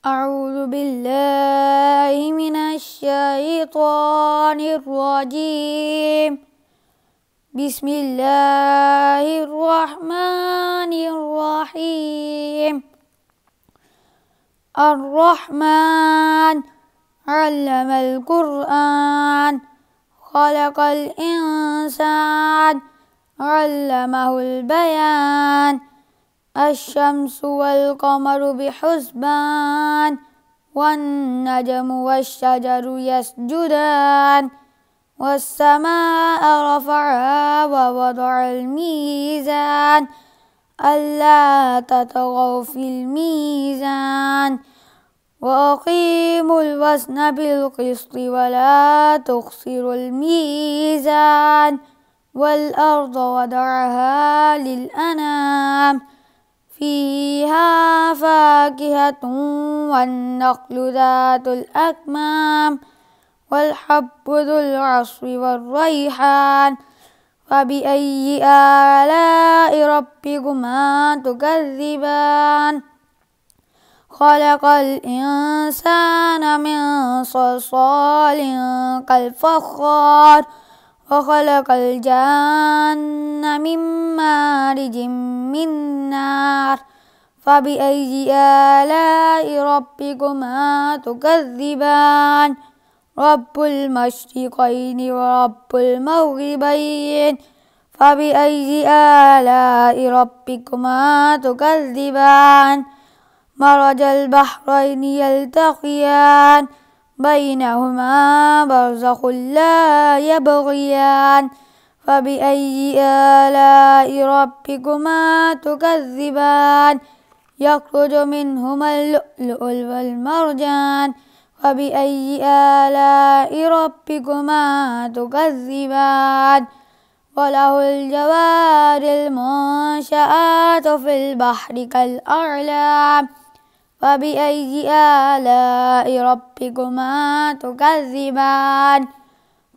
أعوذ بالله من الشيطان الرجيم. بسم الله الرحمن الرحيم. الرحمن علم القرآن خلق الإنسان علمه البيان. الشمس والقمر بحسبان والنجم والشجر يسجدان والسماء رفعها ووضع الميزان ألا تطغوا في الميزان وأقيموا الوزن بالقسط ولا تخسروا الميزان والأرض وضعها للأنام فيها فاكهة والنخل ذات الأكمام والحب ذو العصف والريحان فبأي آلاء ربكما تكذبان خلق الإنسان من صلصال كالفخار وخلق الجن من مارج من نار فبأي آلاء ربكما تكذبان رب المشرقين ورب المغربين فبأي آلاء ربكما تكذبان مرج البحرين يلتقيان بينهما برزخ لا يبغيان فبأي آلاء ربكما تكذبان يخرج منهما اللؤلؤ والمرجان فبأي آلاء ربكما تكذبان وله الجوار المنشآت في البحر كالأعلام فبأي آلاء ربكما تكذبان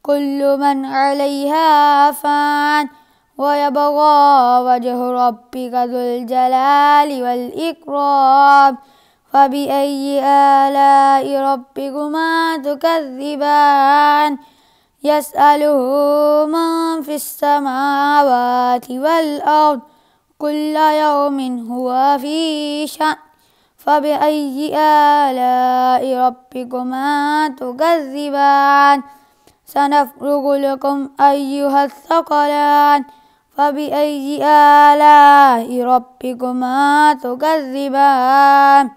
كل من عليها فان ويبقى وجه ربك ذو الجلال والإكرام فبأي آلاء ربكما تكذبان يسأله من في السماوات والأرض كل يوم هو في شأن فبأي آلاء ربكما تكذبان سنفرغ لكم أيها الثقلان فبأي آلاء ربكما تكذبان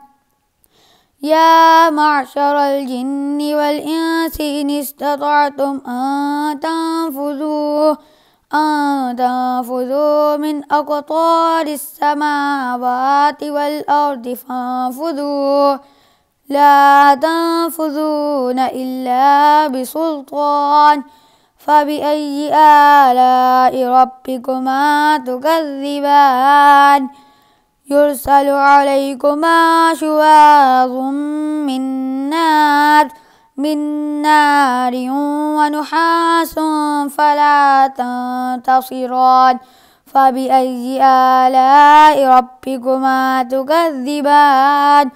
يا معشر الجن والإنس إن استطعتم أن تنفذوا من أقطار السماوات والأرض فانفذوا لا تنفذون إلا بسلطان فبأي آلاء ربكما تكذبان يرسل عليكما شواظ من نار ونحاس فلا تنتصران فبأي آلاء ربكما تكذبان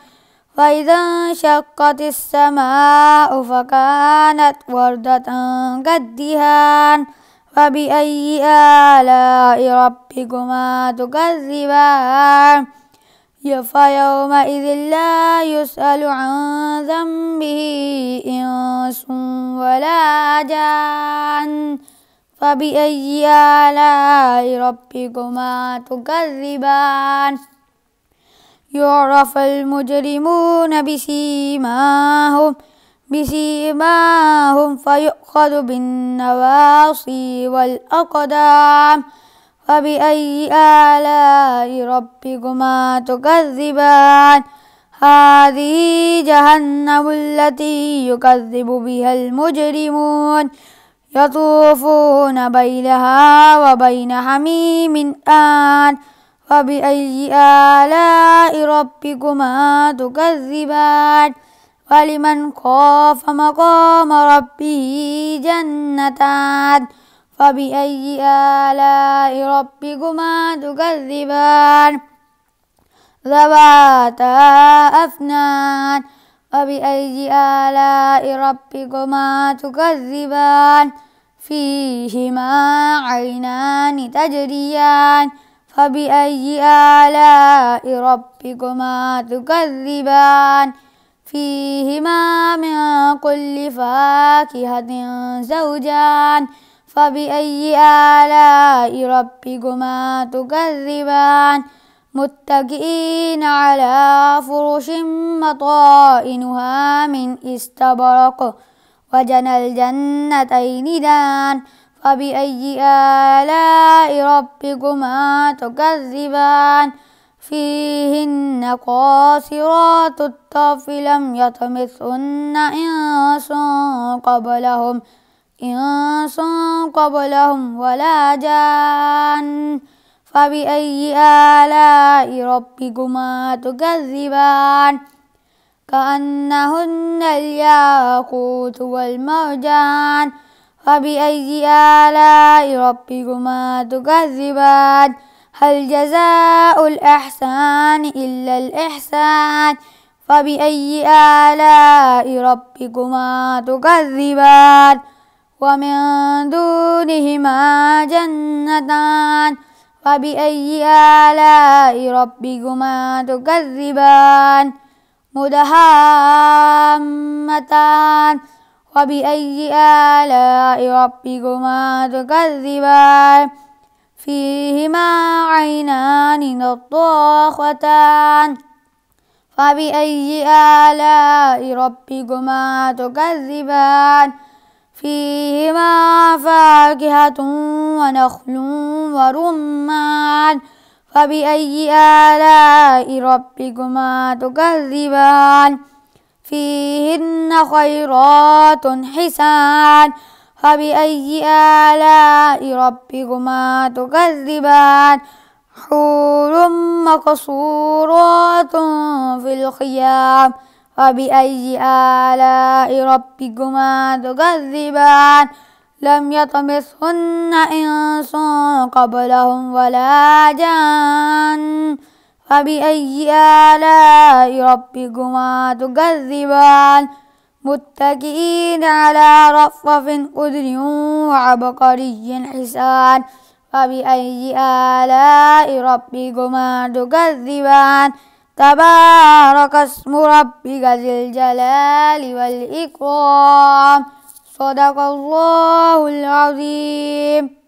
فإذا انشقت السماء فكانت وردة كالدهان فبأي آلاء ربكما تكذبان فيومئذ لا يسأل عن ذنبه إنس ولا جان فبأي آلاء ربكما تكذبان يعرف المجرمون بسيماهم فيؤخذ بالنواصي والأقدام فبأي آلاء ربكما تكذبان هذه جهنم التي يكذب بها المجرمون يطوفون بينها وبين حميم آن فبأي آلاء ربكما تكذبان ولمن خاف مقام ربه جنتان فبأي آلاء ربكما تكذبان ذواتا أفنان فبأي آلاء ربكما تكذبان فيهما عينان تجريان فبأي آلاء ربكما تكذبان فيهما من كل فاكهة زوجان فبأي آلاء ربكما تكذبان متكئين على فرش مطائنها من استبرق وجنى الجنتين دان فبأي آلاء ربكما تكذبان فيهن قاصرات الطرف لم يطمثهن إنس قبلهم ولا جان فبأي آلاء ربكما تكذبان كأنهن الياقوت والمرجان فبأي آلاء ربكما تكذبان هل جزاء الإحسان إلا الإحسان فبأي آلاء ربكما تكذبان ومن دونهما جنتان فبأي آلاء ربكما تكذبان مدهامتان فبأي آلاء ربكما تكذبان فيهما عينان نضاختان فبأي آلاء ربكما تكذبان فيهما فاكهة ونخل ورمان فبأي آلاء ربكما تكذبان فيهن خيرات حسان فبأي آلاء ربكما تكذبان حور مقصورات في الخيام فبأي آلاء ربكما تكذبان لم يطمثهن إنس قبلهم ولا جان فبأي آلاء ربكما تكذبان متكئين على رفرف خضر وعبقري حسان فبأي آلاء ربكما تكذبان تبارك اسم ربك ذي الجلال والإكرام صدق الله العظيم.